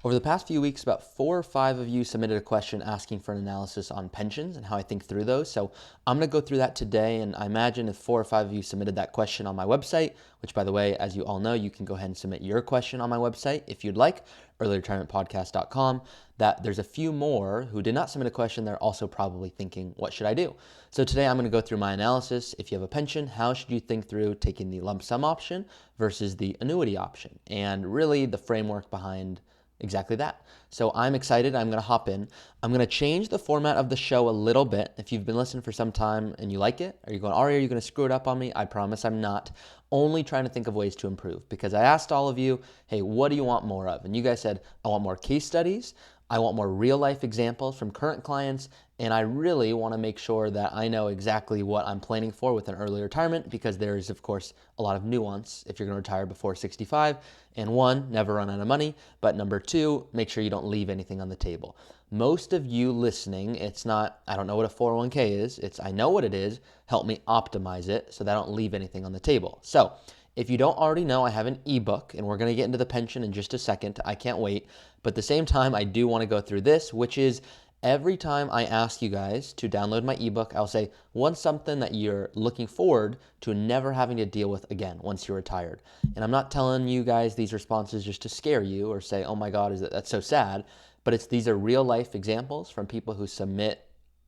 Over the past few weeks, about 4 or 5 of you submitted a question asking for an analysis on pensions and how I think through those. So I'm going to go through that today. And I imagine if 4 or 5 of you submitted that question on my website, which by the way, as you all know, you can go ahead and submit your question on my website if you'd like, earlyretirementpodcast.com, that there's a few more who did not submit a question. They're also probably thinking, what should I do? So today I'm going to go through my analysis. If you have a pension, how should you think through taking the lump sum option versus the annuity option? And really the framework behind exactly that. So I'm excited. I'm going to hop in. I'm going to change the format of the show a little bit. If you've been listening for some time and you like it, are you going, Ari, are you going to screw it up on me? I promise I'm not. Only trying to think of ways to improve, because I asked all of you, hey, what do you want more of? And you guys said, I want more case studies. I want more real life examples from current clients. And I really want to make sure that I know exactly what I'm planning for with an early retirement, because there is, of course, a lot of nuance if you're going to retire before 65. And one, never run out of money. But number two, make sure you don't leave anything on the table. Most of you listening, it's not, I don't know what a 401k is. It's, I know what it is. Help me optimize it so that I don't leave anything on the table. So if you don't already know, I have an ebook, and we're going to get into the pension in just a second. I can't wait. But at the same time, I do want to go through this, which is every time I ask you guys to download my ebook, I'll say, what's something that you're looking forward to never having to deal with again once you're retired? And I'm not telling you guys these responses just to scare you or say, oh my God, that's so sad. But these are real life examples from people who submit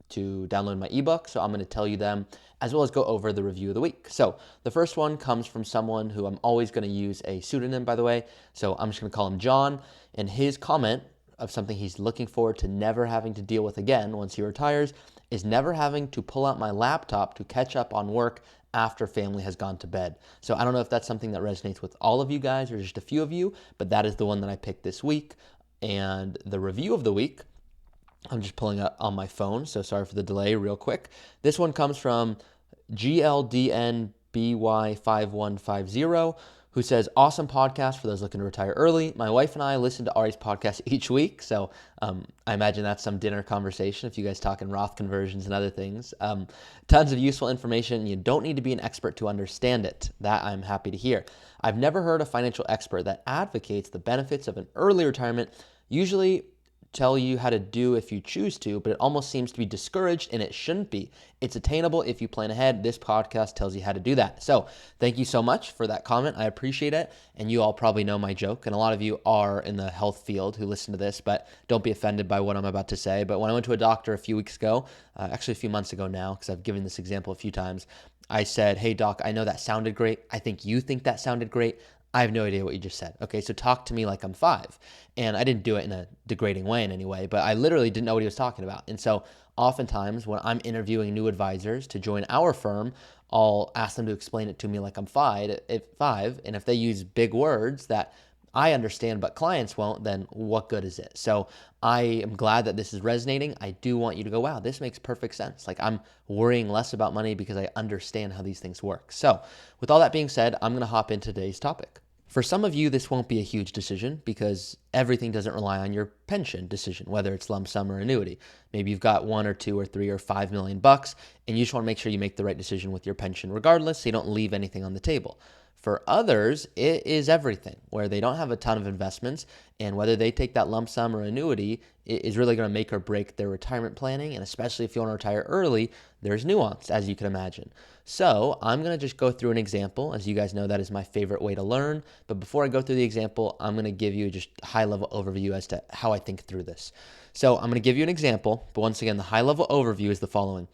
to download my ebook. So I'm going to tell you them as well as go over the review of the week. So the first one comes from someone who I'm always going to use a pseudonym, by the way. So I'm just going to call him John. And his comment of something he's looking forward to never having to deal with again once he retires is never having to pull out my laptop to catch up on work after family has gone to bed. So I don't know if that's something that resonates with all of you guys or just a few of you, but that is the one that I picked this week. And the review of the week, I'm just pulling up on my phone, so sorry for the delay real quick. This one comes from GLDNBY5150, who says, awesome podcast for those looking to retire early. My wife and I listen to Ari's podcast each week, so I imagine that's some dinner conversation if you guys talking Roth conversions and other things. Tons of useful information. You don't need to be an expert to understand it. That I'm happy to hear. I've never heard a financial expert that advocates the benefits of an early retirement. Usually tell you how to do if you choose to, but it almost seems to be discouraged, and it shouldn't be. It's attainable if you plan ahead. This podcast tells you how to do that. So thank you so much for that comment. I appreciate it. And you all probably know my joke, and a lot of you are in the health field who listen to this, but don't be offended by what I'm about to say. But when I went to a doctor a few weeks ago, actually a few months ago now, because I've given this example a few times, I said, hey doc, I know that sounded great. I think you think that sounded great. I have no idea what you just said. Okay, so talk to me like I'm 5. And I didn't do it in a degrading way in any way, but I literally didn't know what he was talking about. And so oftentimes when I'm interviewing new advisors to join our firm, I'll ask them to explain it to me like I'm 5. And if they use big words that I understand but clients won't, then what good is it? So I am glad that this is resonating. I do want you to go, wow, this makes perfect sense. Like I'm worrying less about money because I understand how these things work. So with all that being said, I'm going to hop into today's topic. For some of you, this won't be a huge decision because everything doesn't rely on your pension decision, whether it's lump sum or annuity. Maybe you've got 1 or 2 or 3 or 5 million bucks, and you just want to make sure you make the right decision with your pension regardless, so you don't leave anything on the table. For others, it is everything, where they don't have a ton of investments, and whether they take that lump sum or annuity is really going to make or break their retirement planning, and especially if you want to retire early, there's nuance, as you can imagine. So I'm going to just go through an example. As you guys know, that is my favorite way to learn. But before I go through the example, I'm going to give you just a high-level overview as to how I think through this. So I'm going to give you an example, but once again, the high-level overview is the following.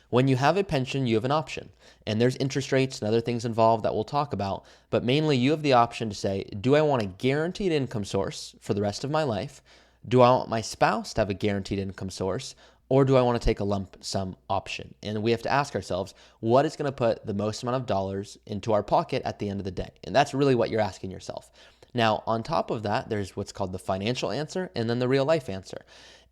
When you have a pension, you have an option, and there's interest rates and other things involved that we'll talk about, but mainly you have the option to say, do I want a guaranteed income source for the rest of my life? Do I want my spouse to have a guaranteed income source? Or do I want to take a lump sum option? And we have to ask ourselves, what is going to put the most amount of dollars into our pocket at the end of the day? And that's really what you're asking yourself. Now, on top of that, there's what's called the financial answer and then the real life answer.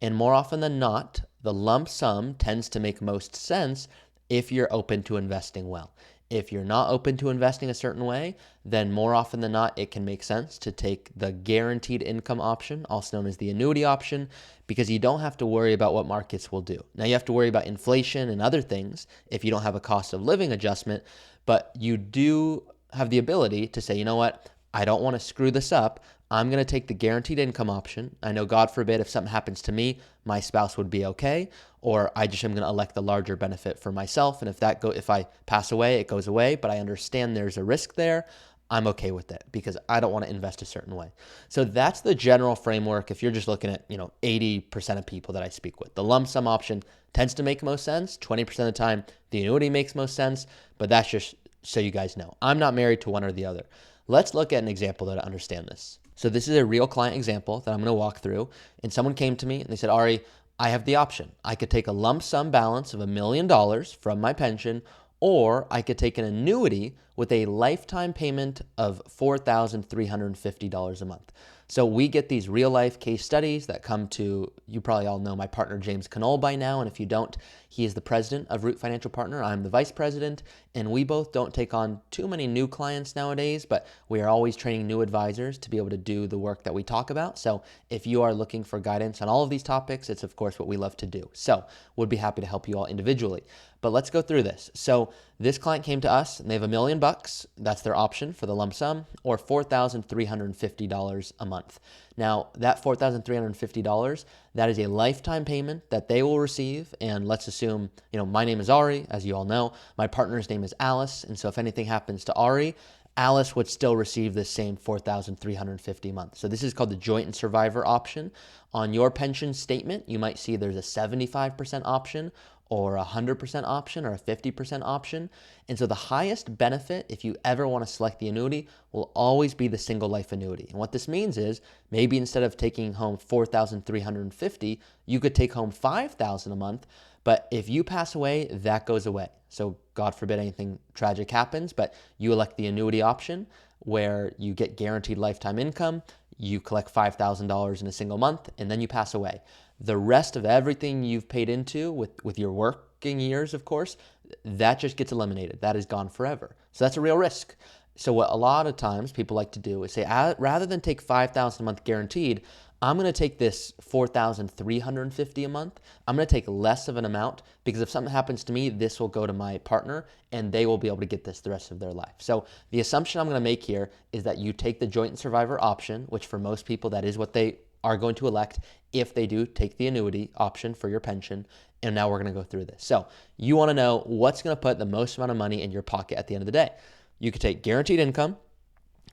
And more often than not, the lump sum tends to make most sense if you're open to investing well. If you're not open to investing a certain way, then more often than not, it can make sense to take the guaranteed income option, also known as the annuity option, because you don't have to worry about what markets will do. Now, you have to worry about inflation and other things if you don't have a cost of living adjustment, but you do have the ability to say, you know what, I don't want to screw this up. I'm going to take the guaranteed income option. I know, God forbid, if something happens to me, my spouse would be okay, or I just am going to elect the larger benefit for myself. And if I pass away, it goes away, but I understand there's a risk there. I'm okay with it because I don't want to invest a certain way. So that's the general framework. If you're just looking at, 80% of people that I speak with, the lump sum option tends to make most sense. 20% of the time, the annuity makes most sense, but that's just so you guys know. I'm not married to one or the other. Let's look at an example to understand this. So this is a real client example that I'm going to walk through. And someone came to me and they said, Ari, I have the option. I could take a lump sum balance of $1 million from my pension, or I could take an annuity with a lifetime payment of $4,350 a month. So we get these real life case studies that come to, you probably all know my partner, James Knoll, by now. And if you don't, he is the president of Root Financial Partner. I'm the vice president. And we both don't take on too many new clients nowadays, but we are always training new advisors to be able to do the work that we talk about. So if you are looking for guidance on all of these topics, it's of course what we love to do. So we'd be happy to help you all individually. But let's go through this. So this client came to us and they have $1 million. That's their option for the lump sum, or $4,350 a month. Now that $4,350, that is a lifetime payment that they will receive. And let's assume, my name is Ari, as you all know. My partner's name is Alice. And so if anything happens to Ari, Alice would still receive this same $4,350 a month. So this is called the joint and survivor option. On your pension statement, you might see there's a 75% option, or a 100% option, or a 50% option. And so the highest benefit, if you ever want to select the annuity, will always be the single life annuity. And what this means is maybe instead of taking home $4,350, you could take home $5,000 a month. But if you pass away, that goes away. So God forbid anything tragic happens, but you elect the annuity option where you get guaranteed lifetime income, you collect $5,000 in a single month, and then you pass away. The rest of everything you've paid into with your working years, of course, that just gets eliminated. That is gone forever. So that's a real risk. So what a lot of times people like to do is say, rather than take $5,000 a month guaranteed, I'm going to take this $4,350 a month. I'm going to take less of an amount because if something happens to me, this will go to my partner and they will be able to get this the rest of their life. So the assumption I'm going to make here is that you take the joint and survivor option, which for most people, that is what they are going to elect if they do take the annuity option for your pension. And now we're going to go through this. So you want to know what's going to put the most amount of money in your pocket at the end of the day. You could take guaranteed income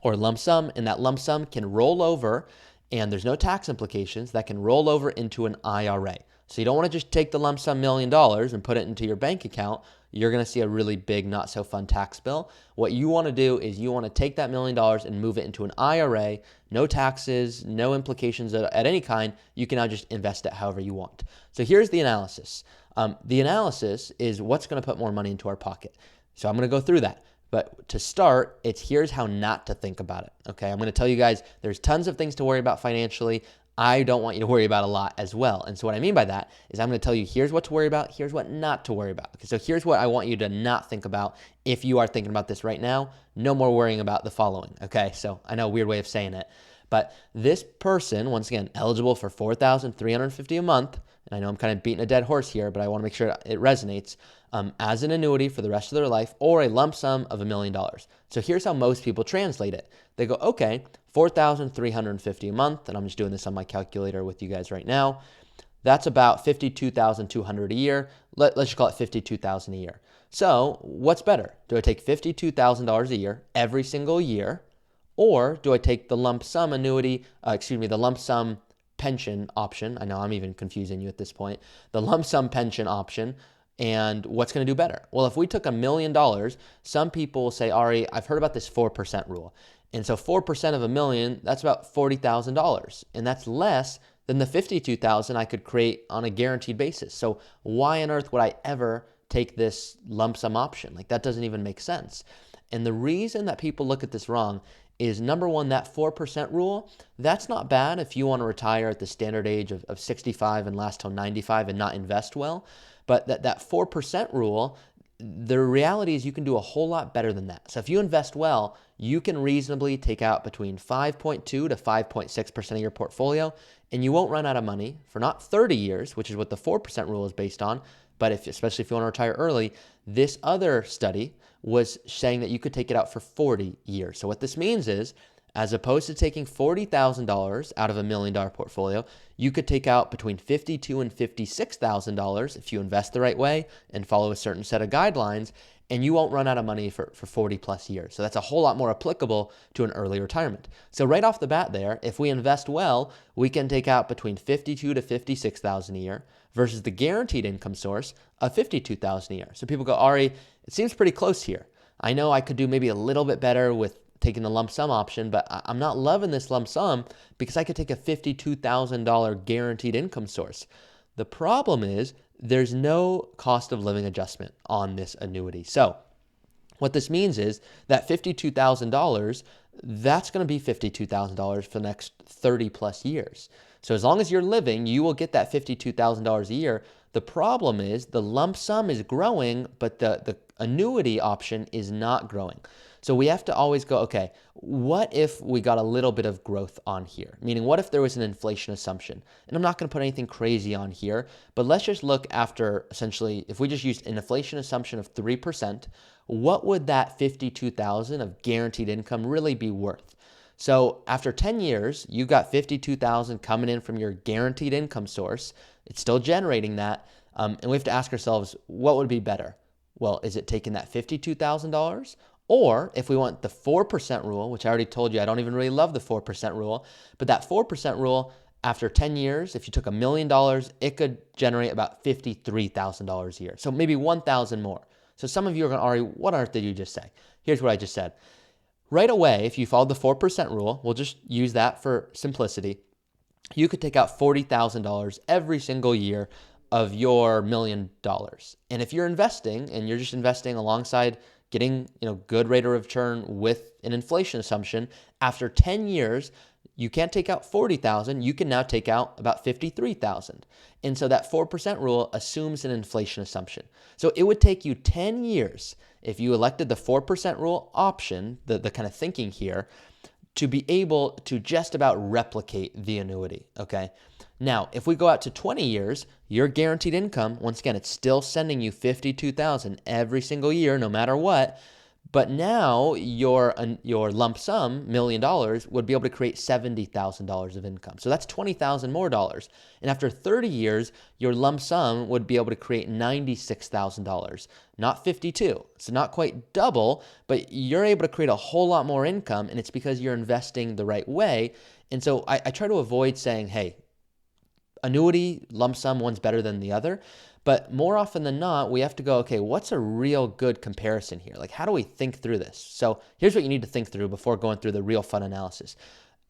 or lump sum, and that lump sum can roll over, and there's no tax implications, that can roll over into an IRA. So you don't want to just take the lump sum $1 million and put it into your bank account. You're going to see a really big, not so fun tax bill. What you want to do is you want to take that $1 million and move it into an IRA, no taxes, no implications at any kind. You can now just invest it however you want. So here's the analysis. The analysis is what's going to put more money into our pocket. So I'm going to go through that. But to start, here's how not to think about it. Okay, I'm going to tell you guys there's tons of things to worry about financially. I don't want you to worry about a lot as well. And so what I mean by that is I'm going to tell you here's what to worry about, here's what not to worry about. Okay, so here's what I want you to not think about if you are thinking about this right now. No more worrying about the following. Okay, so I know a weird way of saying it, but this person, once again, eligible for $4,350 a month, and I know I'm kind of beating a dead horse here, but I want to make sure it resonates, as an annuity for the rest of their life, or a lump sum of $1 million. So here's how most people translate it. They go, okay, $4,350 a month, and I'm just doing this on my calculator with you guys right now. That's about $52,200 a year. Let's just call it $52,000 a year. So what's better? Do I take $52,000 a year every single year, or do I take the lump sum annuity, the lump sum pension option? I know I'm even confusing you at this point. The lump sum pension option. And what's going to do better? Well, if we took $1 million, some people will say, Ari, I've heard about this 4% rule. And so 4% of $1 million, that's about $40,000. And that's less than the $52,000 I could create on a guaranteed basis. So why on earth would I ever take this lump sum option? Like, that doesn't even make sense. And the reason that people look at this wrong is, number one, that 4% rule, that's not bad if you want to retire at the standard age of 65 and last till 95 and not invest well. But that 4% rule, the reality is you can do a whole lot better than that. So if you invest well, you can reasonably take out between 5.2 to 5.6% of your portfolio, and you won't run out of money for not 30 years, which is what the 4% rule is based on, but especially if you want to retire early. This other study was saying that you could take it out for 40 years. So what this means is, As opposed to taking $40,000 out of $1 million portfolio, you could take out between $52,000 and $56,000 if you invest the right way and follow a certain set of guidelines, and you won't run out of money for 40 plus years. So that's a whole lot more applicable to an early retirement. So right off the bat there, if we invest well, we can take out between $52,000 to $56,000 a year versus the guaranteed income source of $52,000 a year. So people go, Ari, it seems pretty close here. I know I could do maybe a little bit better with taking the lump sum option, but I'm not loving this lump sum because I could take a $52,000 guaranteed income source. The problem is there's no cost of living adjustment on this annuity. So what this means is that $52,000, that's going to be $52,000 for the next 30 plus years. So as long as you're living, you will get that $52,000 a year. The problem is the lump sum is growing, but the annuity option is not growing. So we have to always go, okay, what if we got a little bit of growth on here? Meaning, what if there was an inflation assumption? And I'm not going to put anything crazy on here, but let's just look after, essentially, if we just used an inflation assumption of 3%, what would that $52,000 of guaranteed income really be worth? So after 10 years, you got $52,000 coming in from your guaranteed income source. It's still generating that. And we have to ask ourselves, what would be better? Well, is it taking that $52,000? Or if we want the 4% rule, which I already told you, I don't even really love the 4% rule, but that 4% rule, after 10 years, if you took $1 million, it could generate about $53,000 a year. So maybe $1,000 more. So some of you are going, Ari, what on earth did you just say? Here's what I just said. Right away, if you followed the 4% rule, we'll just use that for simplicity, you could take out $40,000 every single year of your $1 million. And if you're investing and you're just investing alongside getting good rate of return with an inflation assumption, after 10 years, you can't take out $40,000, you can now take out about $53,000. And so that 4% rule assumes an inflation assumption. So it would take you 10 years if you elected the 4% rule option, the kind of thinking here, to be able to just about replicate the annuity, okay? Now, if we go out to 20 years, your guaranteed income, once again, it's still sending you $52,000 every single year, no matter what. But now your lump sum, $1 million, would be able to create $70,000 of income. So that's $20,000 more dollars. And after 30 years, your lump sum would be able to create $96,000, not 52. So not quite double, but you're able to create a whole lot more income, and it's because you're investing the right way. And so I try to avoid saying, hey, annuity, lump sum, one's better than the other. But more often than not, we have to go, okay, what's a real good comparison here? Like, how do we think through this? So here's what you need to think through before going through the real fun analysis.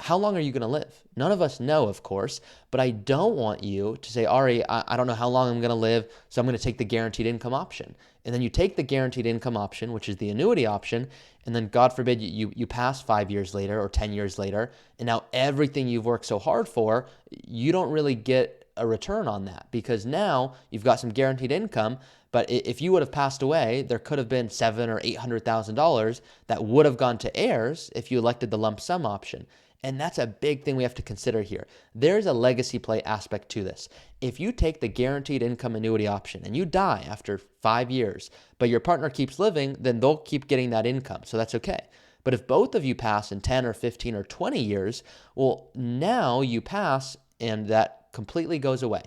How long are you going to live? None of us know, of course, but I don't want you to say, Ari, I don't know how long I'm going to live, so I'm going to take the guaranteed income option. And then you take the guaranteed income option, which is the annuity option, and then God forbid you pass 5 years later or 10 years later, and now everything you've worked so hard for, you don't really get a return on that, because now you've got some guaranteed income, but if you would have passed away, there could have been $700,000 or $800,000 that would have gone to heirs if you elected the lump sum option. And that's a big thing we have to consider here. There's a legacy play aspect to this. If you take the guaranteed income annuity option and you die after 5 years, but your partner keeps living, then they'll keep getting that income. So that's okay. But if both of you pass in 10 or 15 or 20 years, well, now you pass and that completely goes away.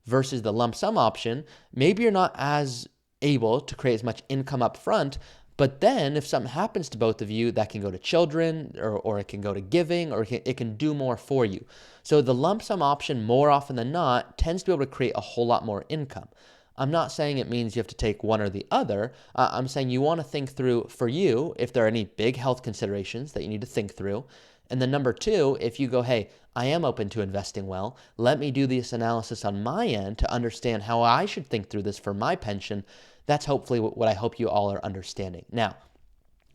Versus the lump sum option, maybe you're not as able to create as much income up front, but then if something happens to both of you, that can go to children or it can go to giving, or it can do more for you. So the lump sum option, more often than not, tends to be able to create a whole lot more income. I'm not saying it means you have to take one or the other. I'm saying you want to think through, for you, if there are any big health considerations that you need to think through. And then number two, if you go, hey, I am open to investing well, let me do this analysis on my end to understand how I should think through this for my pension. That's hopefully what I hope you all are understanding. Now,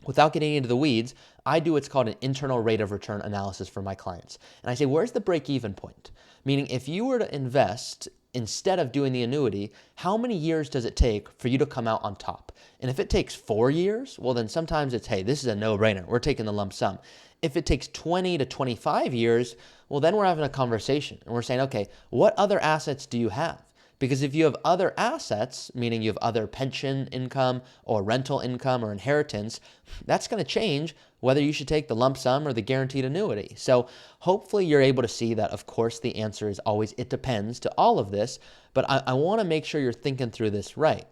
without getting into the weeds, I do what's called an internal rate of return analysis for my clients. And I say, where's the break-even point? Meaning, if you were to invest instead of doing the annuity, how many years does it take for you to come out on top? And if it takes 4 years, well, then sometimes it's, hey, this is a no-brainer. We're taking the lump sum. If it takes 20 to 25 years, well, then we're having a conversation and we're saying, okay, what other assets do you have? Because if you have other assets, meaning you have other pension income or rental income or inheritance, that's going to change whether you should take the lump sum or the guaranteed annuity. So hopefully you're able to see that, of course, the answer is always it depends to all of this, but I want to make sure you're thinking through this right.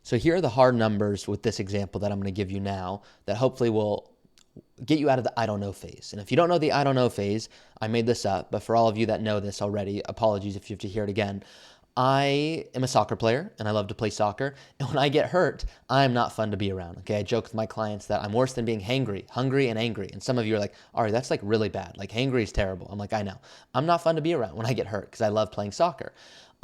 So here are the hard numbers with this example that I'm going to give you now that hopefully will get you out of the I don't know phase. And if you don't know the I don't know phase, I made this up, but for all of you that know this already, apologies if you have to hear it again. I am a soccer player and I love to play soccer. And when I get hurt, I'm not fun to be around. Okay. I joke with my clients that I'm worse than being hungry and angry. And some of you are like, Ari, that's like really bad. Like hangry is terrible. I'm like, I know. I'm not fun to be around when I get hurt because I love playing soccer.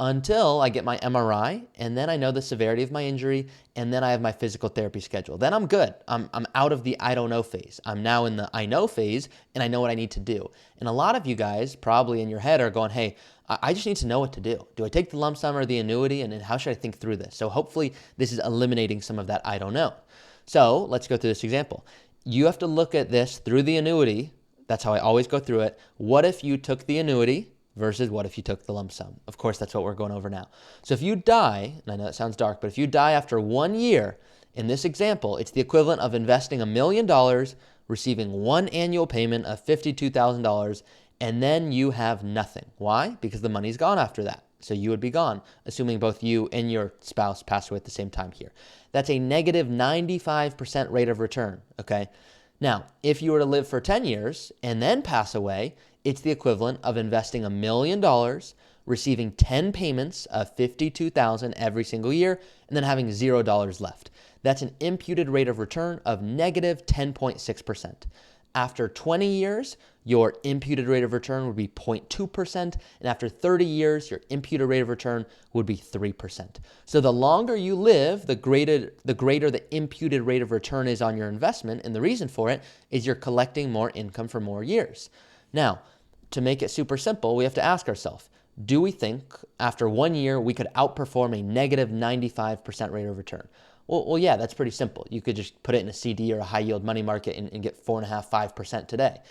Until I get my MRI, and then I know the severity of my injury, and then I have my physical therapy schedule. Then I'm good. I'm out of the I don't know phase. I'm now in the I know phase, and I know what I need to do. And a lot of you guys probably in your head are going, hey, I just need to know what to do. Do I take the lump sum or the annuity, and how should I think through this? So hopefully this is eliminating some of that I don't know. So let's go through this example. You have to look at this through the annuity. That's how I always go through it. What if you took the annuity versus what if you took the lump sum? Of course, that's what we're going over now. So if you die, and I know it sounds dark, but if you die after 1 year, in this example, it's the equivalent of investing $1 million, receiving one annual payment of $52,000, and then you have nothing. Why? Because the money's gone after that. So you would be gone, assuming both you and your spouse pass away at the same time here. That's a negative 95% rate of return, okay? Now, if you were to live for 10 years and then pass away, it's the equivalent of investing $1 million, receiving 10 payments of $52,000 every single year, and then having $0 left. That's an imputed rate of return of negative 10.6%. After 20 years, your imputed rate of return would be 0.2%, and after 30 years, your imputed rate of return would be 3%. So the longer you live, the greater the imputed rate of return is on your investment, and the reason for it is you're collecting more income for more years. Now, to make it super simple, we have to ask ourselves, do we think after 1 year we could outperform a negative 95% rate of return? Well, yeah, that's pretty simple. You could just put it in a CD or a high yield money market and get 4.5%, 5% today.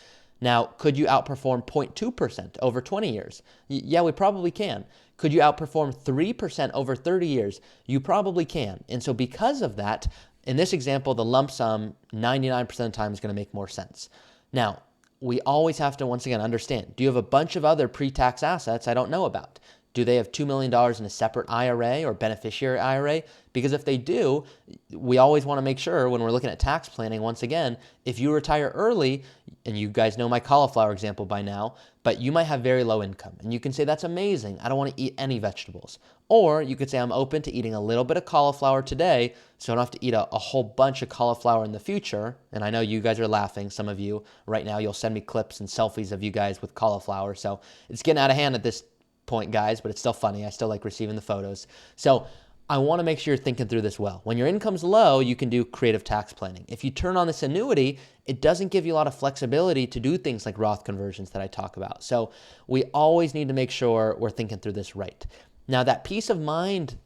Now, could you outperform 0.2% over 20 years? Yeah, we probably can. Could you outperform 3% over 30 years? You probably can. And so because of that, in this example, the lump sum 99% of the time is going to make more sense. Now, we always have to, once again, understand, do you have a bunch of other pre-tax assets I don't know about? Do they have $2 million in a separate IRA or beneficiary IRA? Because if they do, we always want to make sure when we're looking at tax planning, once again, if you retire early, and you guys know my cauliflower example by now, but you might have very low income. And you can say, that's amazing. I don't want to eat any vegetables. Or you could say, I'm open to eating a little bit of cauliflower today, so I don't have to eat a whole bunch of cauliflower in the future. And I know you guys are laughing, some of you right now. You'll send me clips and selfies of you guys with cauliflower. So it's getting out of hand at this point, guys, but it's still funny. I still like receiving the photos. So I want to make sure you're thinking through this well. When your income's low, you can do creative tax planning. If you turn on this annuity, it doesn't give you a lot of flexibility to do things like Roth conversions that I talk about. So we always need to make sure we're thinking through this right. Now, that peace of mind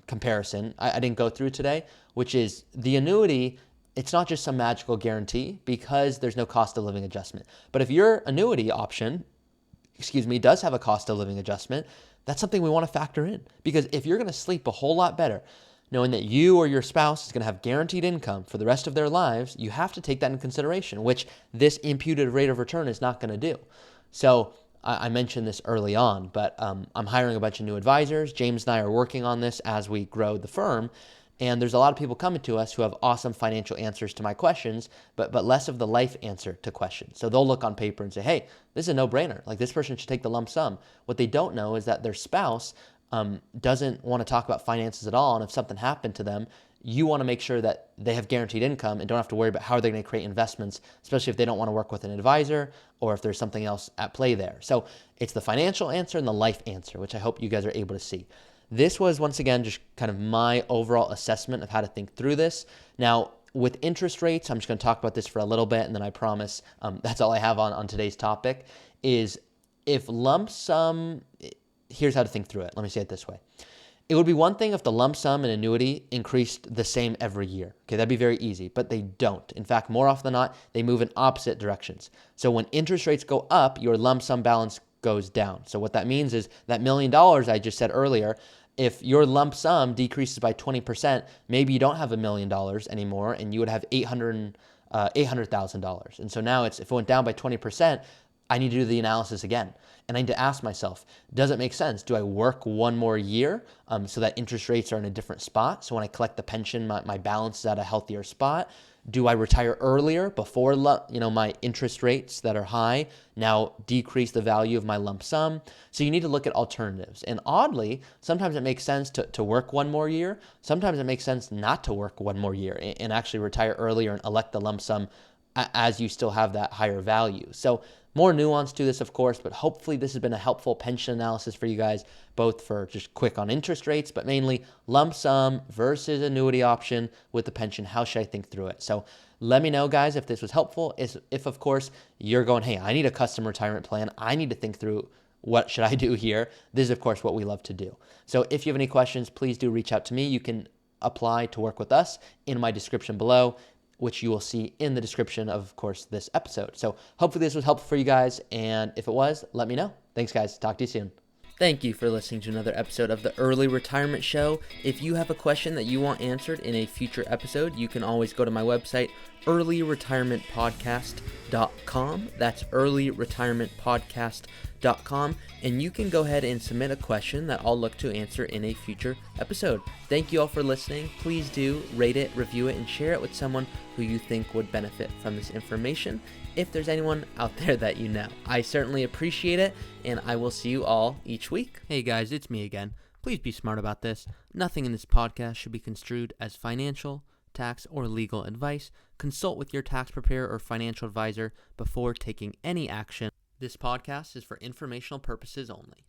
comparison I didn't go through today, which is the annuity. It's not just some magical guarantee because there's no cost of living adjustment. But if your annuity option, does have a cost of living adjustment, that's something we want to factor in. Because if you're going to sleep a whole lot better, knowing that you or your spouse is going to have guaranteed income for the rest of their lives, you have to take that in consideration, which this imputed rate of return is not going to do. So I mentioned this early on, but I'm hiring a bunch of new advisors. James and I are working on this as we grow the firm. And there's a lot of people coming to us who have awesome financial answers to my questions, but less of the life answer to questions. So they'll look on paper and say, hey, this is a no-brainer. Like, this person should take the lump sum. What they don't know is that their spouse doesn't want to talk about finances at all. And if something happened to them, you want to make sure that they have guaranteed income and don't have to worry about how they're going to create investments, especially if they don't want to work with an advisor or if there's something else at play there. So it's the financial answer and the life answer, which I hope you guys are able to see. This was, once again, just kind of my overall assessment of how to think through this. Now, with interest rates, I'm just going to talk about this for a little bit, and then I promise that's all I have on today's topic, is if lump sum, here's how to think through it. Let me say it this way. It would be one thing if the lump sum and annuity increased the same every year. Okay, that'd be very easy, but they don't. In fact, more often than not, they move in opposite directions. So when interest rates go up, your lump sum balance goes down. So what that means is that $1 million I just said earlier, if your lump sum decreases by 20%, maybe you don't have $1 million anymore and you would have $800,000. And so now if it went down by 20%, I need to do the analysis again. And I need to ask myself, does it make sense? Do I work one more year so that interest rates are in a different spot? So when I collect the pension, my balance is at a healthier spot. Do I retire earlier before my interest rates that are high now decrease the value of my lump sum? So you need to look at alternatives. And oddly, sometimes it makes sense to work one more year. Sometimes it makes sense not to work one more year and actually retire earlier and elect the lump sum as you still have that higher value. So more nuance to this, of course, but hopefully this has been a helpful pension analysis for you guys, both for just quick on interest rates, but mainly lump sum versus annuity option with the pension. How should I think through it? So let me know, guys, if this was helpful. If of course, you're going, hey, I need a custom retirement plan. I need to think through what should I do here. This is, of course, what we love to do. So if you have any questions, please do reach out to me. You can apply to work with us in my description below, which you will see in the description of course, this episode. So hopefully this was helpful for you guys. And if it was, let me know. Thanks, guys. Talk to you soon. Thank you for listening to another episode of the Early Retirement Show. If you have a question that you want answered in a future episode, you can always go to my website, earlyretirementpodcast.com. That's earlyretirementpodcast.com. And you can go ahead and submit a question that I'll look to answer in a future episode. Thank you all for listening. Please do rate it, review it, and share it with someone who you think would benefit from this information. If there's anyone out there that you know, I certainly appreciate it, and I will see you all each week. Hey guys, it's me again. Please be smart about this. Nothing in this podcast should be construed as financial, tax, or legal advice. Consult with your tax preparer or financial advisor before taking any action. This podcast is for informational purposes only.